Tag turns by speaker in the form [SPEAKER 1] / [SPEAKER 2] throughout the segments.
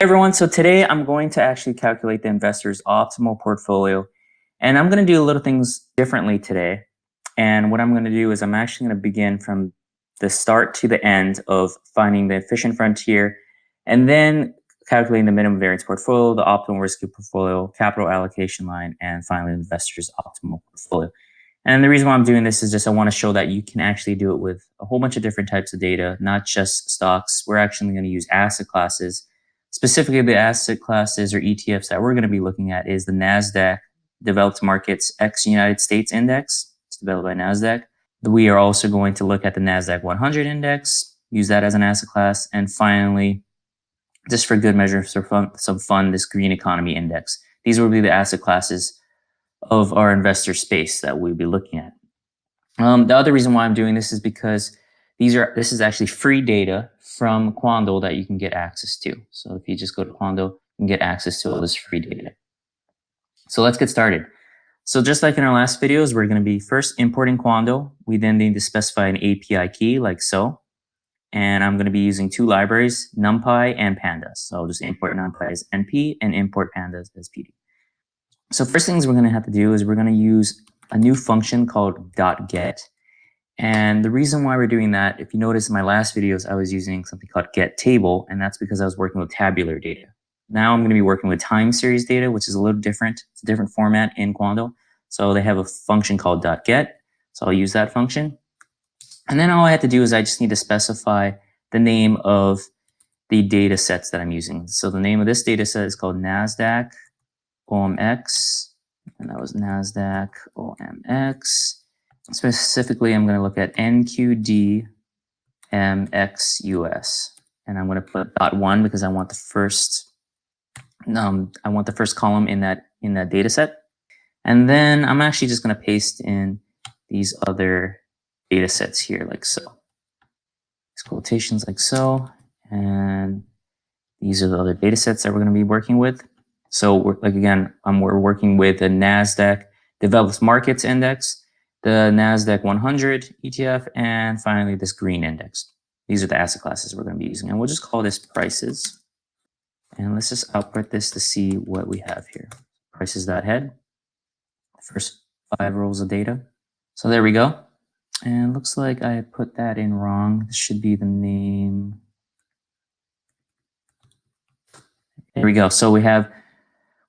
[SPEAKER 1] Everyone, so today I'm going to actually calculate the investor's optimal portfolio, and I'm going to do a little things differently today. And what I'm going to do is I'm actually going to begin from the start to the end of finding the efficient frontier, and then calculating the minimum variance portfolio, the optimal risk portfolio, capital allocation line, and finally the investor's optimal portfolio. And the reason why I'm doing this is just I want to show that you can actually do it with a whole bunch of different types of data, not just stocks. We're actually going to use asset classes. Specifically, the asset classes or ETFs that we're going to be looking at is the NASDAQ Developed Markets X United States Index. It's developed by NASDAQ. We are also going to look at the NASDAQ 100 Index, use that as an asset class. And finally, just for good measure, some fun, this Green Economy Index. These will be the asset classes of our investor space that we'll be looking at. The other reason why I'm doing this is because this is actually free data from Quandl that you can get access to. So if you just go to Quandl, you can get access to all this free data. So let's get started. So just like in our last videos, we're going to be first importing Quandl. We then need to specify an API key like so. And I'm going to be using two libraries, NumPy and Pandas. So I'll just import NumPy as NP and import Pandas as PD. So first things we're going to have to do is we're going to use a new function called .get. And the reason why we're doing that, if you notice in my last videos, I was using something called getTable, and that's because I was working with tabular data. Now I'm going to be working with time series data, which is a little different. It's a different format in Quandl. So they have a function called .get. So I'll use that function. And then all I have to do is I just need to specify the name of the data sets that I'm using. So the name of this data set is called NASDAQ OMX, and that was NASDAQ OMX. Specifically, I'm going to look at NQD MXUS, and I'm going to put .1 because I want the first column in that data set. And then I'm actually just going to paste in these other data sets here like so. These quotations like so, and these are the other data sets that we're going to be working with. So we're working with the NASDAQ Developed Markets Index, the NASDAQ 100 ETF, and finally this green index. These are the asset classes we're going to be using. And we'll just call this prices. And let's just output this to see what we have here. Prices.head, first 5 rows of data. So there we go. And looks like I put that in wrong. This should be the name. There we go. So we have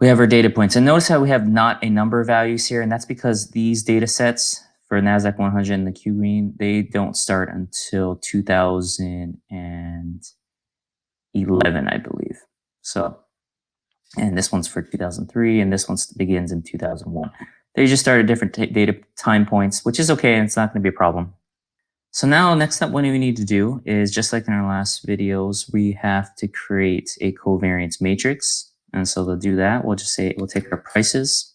[SPEAKER 1] our data points, and notice how we have not a number of values here, and that's because these data sets for NASDAQ 100 and the Q Green, they don't start until 2011, I believe. So, and this one's for 2003, and this one begins in 2001. They just start at different data time points, which is okay, and it's not going to be a problem. So now, next up, what we need to do is, just like in our last videos, we have to create a covariance matrix. And so to do that, we'll just say, we'll take our prices,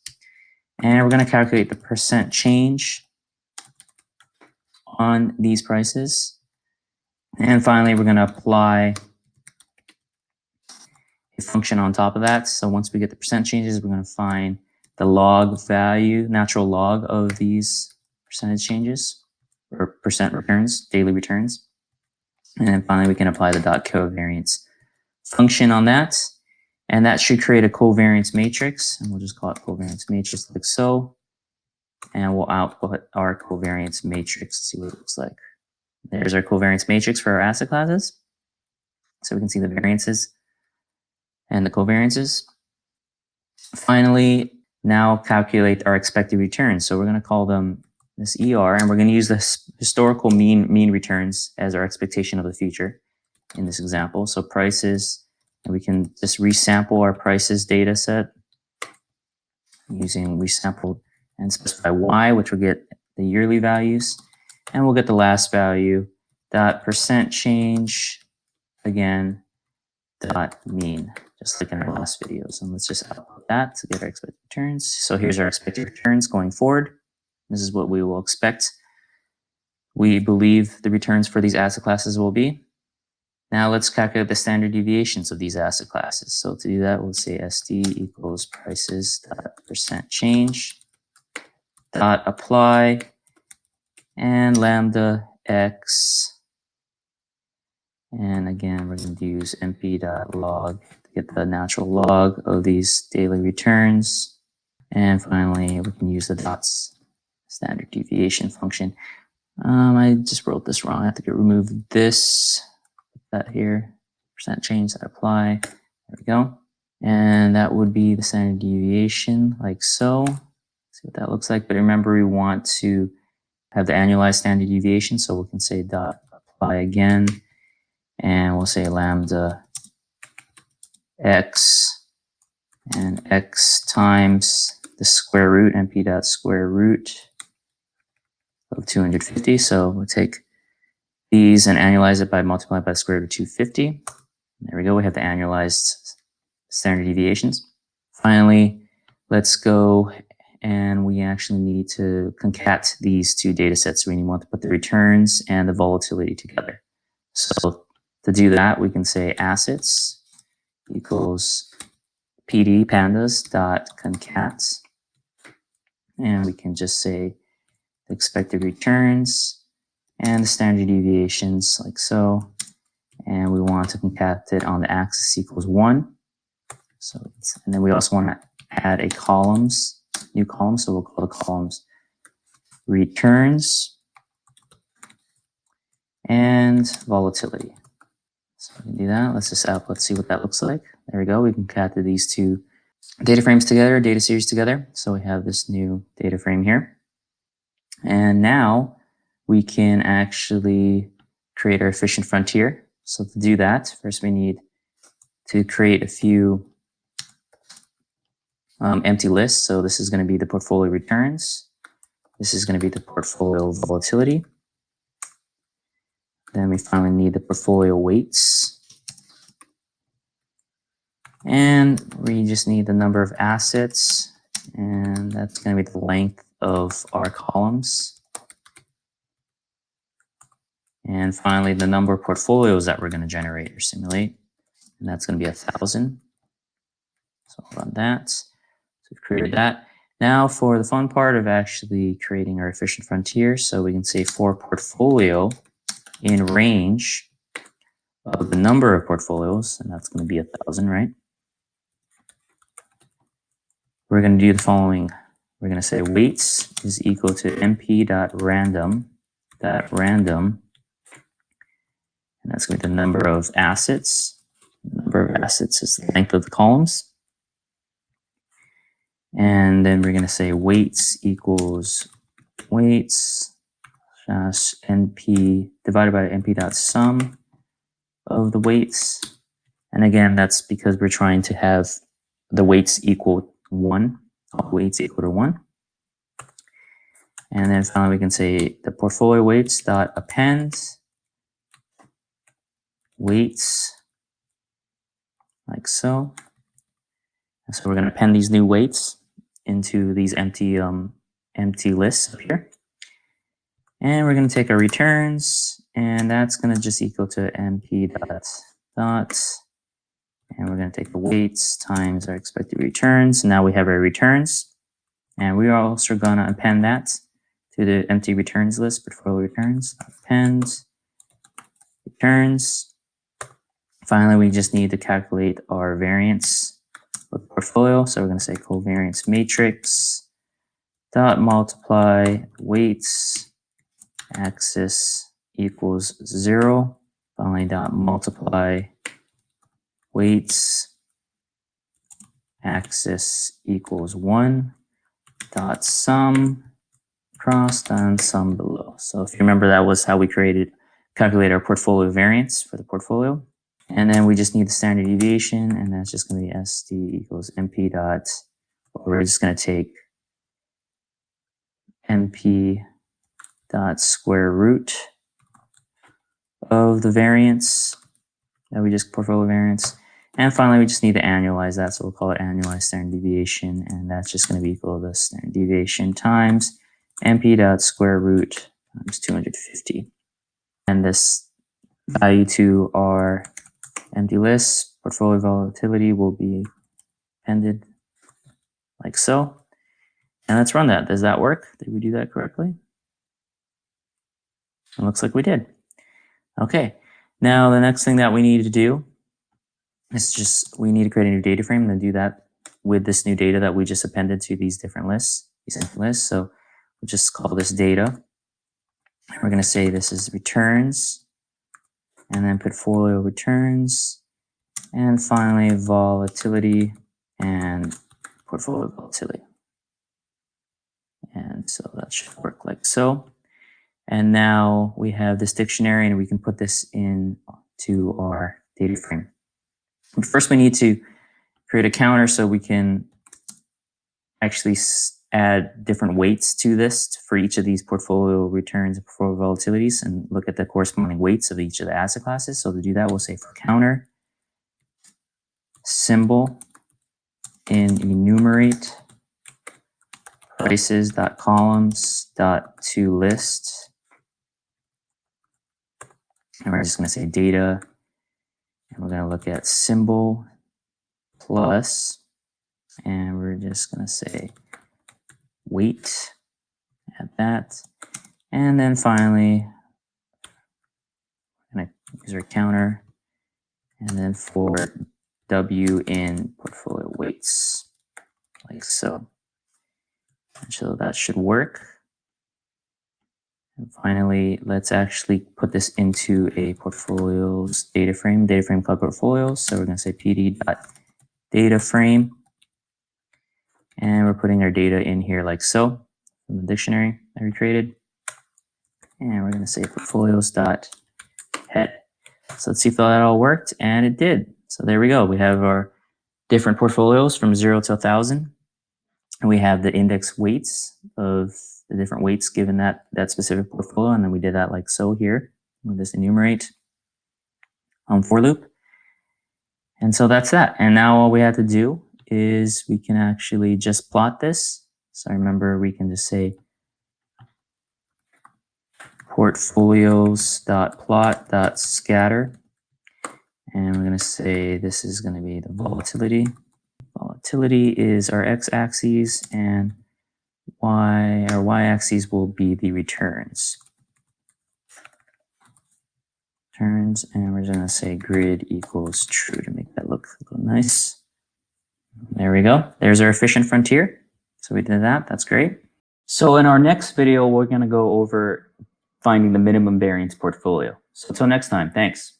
[SPEAKER 1] and we're going to calculate the percent change on these prices. And finally, we're going to apply a function on top of that. So once we get the percent changes, we're going to find the log value, natural log of these percentage changes, or percent returns, daily returns. And then finally, we can apply the .covariance function on that. And that should create a covariance matrix. And we'll just call it covariance matrix like so. And we'll output our covariance matrix to see what it looks like. There's our covariance matrix for our asset classes. So we can see the variances and the covariances. Finally, now calculate our expected returns. So we're going to call them this ER, and we're going to use this historical mean returns as our expectation of the future in this example. So prices, and we can just resample our prices data set using resample and specify Y, which will get the yearly values, and we'll get the last value, percent change, again, mean, just like in our last videos. And let's just output that to get our expected returns. So here's our expected returns going forward. This is what we will expect. We believe the returns for these asset classes will be. Now let's calculate the standard deviations of these asset classes. So to do that, we'll say SD equals prices percent change apply, and lambda x. And again, we're going to use np.log get the natural log of these daily returns. And finally, we can use the dots standard deviation function. I just wrote this wrong. I have to remove this, that here, percent change that apply. There we go. And that would be the standard deviation, like so. See what that looks like. But remember, we want to have the annualized standard deviation, so we can say dot apply again, and we'll say lambda x and x times the square root, np dot square root of 250. So we'll take these and annualize it by multiplying by the square root of 250. There we go. We have the annualized standard deviations. Finally, let's go and we actually need to concat these two data sets. We want to put the returns and the volatility together. So to do that, we can say assets equals pd pandas dot concat, and we can just say the expected returns and the standard deviations, like so. And we want to concat it on the axis equals 1. So and then we also want to add a columns, new column, so we'll call the columns returns and volatility. So we can do that. Let's just let's see what that looks like. There we go. We concated these two data frames together, data series together. So we have this new data frame here. And now we can actually create our efficient frontier. So to do that, first we need to create a few empty lists. So this is going to be the portfolio returns. This is going to be the portfolio volatility. Then we finally need the portfolio weights. And we just need the number of assets. And that's going to be the length of our columns. And finally, the number of portfolios that we're going to generate or simulate. And that's going to be 1,000. So I'll run that. So we've created that. Now for the fun part of actually creating our efficient frontier. So we can say for portfolio in range of the number of portfolios, and that's going to be 1,000, right? We're going to do the following. We're going to say weights is equal to mp.random, and that's going to be the number of assets. The number of assets is the length of the columns. And then we're going to say weights equals weights np divided by np.sum of the weights. And again, that's because we're trying to have the weights equal 1, all weights equal to 1. And then finally we can say the portfolio weights dot append weights, like so. And so we're going to append these new weights into these empty lists up here. And we're going to take our returns, and that's going to just equal to np dot, and we're going to take the weights times our expected returns. Now we have our returns, and we are also going to append that to the empty returns list, portfolio returns, append returns. Finally, we just need to calculate our variance of the portfolio. So we're going to say covariance matrix dot multiply weights axis equals 0. Finally, dot multiply weights axis equals 1 dot sum across and sum below. So if you remember, that was how we calculate our portfolio variance for the portfolio. And then we just need the standard deviation, and that's just going to be SD equals MP dot, we're just going to take MP dot square root of the variance that we just portfolio variance. And finally, we just need to annualize that. So we'll call it annualized standard deviation, and that's just going to be equal to the standard deviation times MP dot square root times 250. And this value to our empty list, portfolio volatility, will be appended like so. And let's run that. Does that work? Did we do that correctly? It looks like we did. Okay. Now the next thing that we need to do we need to create a new data frame and do that with this new data that we just appended to these different lists, So we'll just call this data. We're going to say this is returns, and then portfolio returns, and finally volatility and portfolio volatility. And so that should work like so. And now we have this dictionary, and we can put this into our data frame. But first, we need to create a counter so we can actually add different weights to this for each of these portfolio returns and portfolio volatilities, and look at the corresponding weights of each of the asset classes. So to do that, we'll say for counter, symbol in enumerate prices.columns.toList. And we're just going to say data, and we're going to look at symbol plus, and we're just going to say weight at that. And then finally, we're going to use our counter, and then for W in portfolio weights, like so. And so that should work. And finally, let's actually put this into a portfolio's data frame called portfolios. So we're going to say pd.dataframe, and we're putting our data in here like so from the dictionary that we created. And we're going to say portfolios.head. So let's see if that all worked, and it did. So there we go. We have our different portfolios from 0 to 1,000. And we have the index weights of the different weights given that specific portfolio. And then we did that like so here with this enumerate for loop. And so that's that. And now all we have to do is we can actually just plot this. So remember, we can just say portfolios.plot.scatter. And we're going to say this is going to be the volatility. Volatility is our x-axis, and our y-axis will be the returns. And we're going to say grid equals true to make that look nice. There we go. There's our efficient frontier. So we did that. That's great. So in our next video, we're going to go over finding the minimum variance portfolio. So until next time, thanks.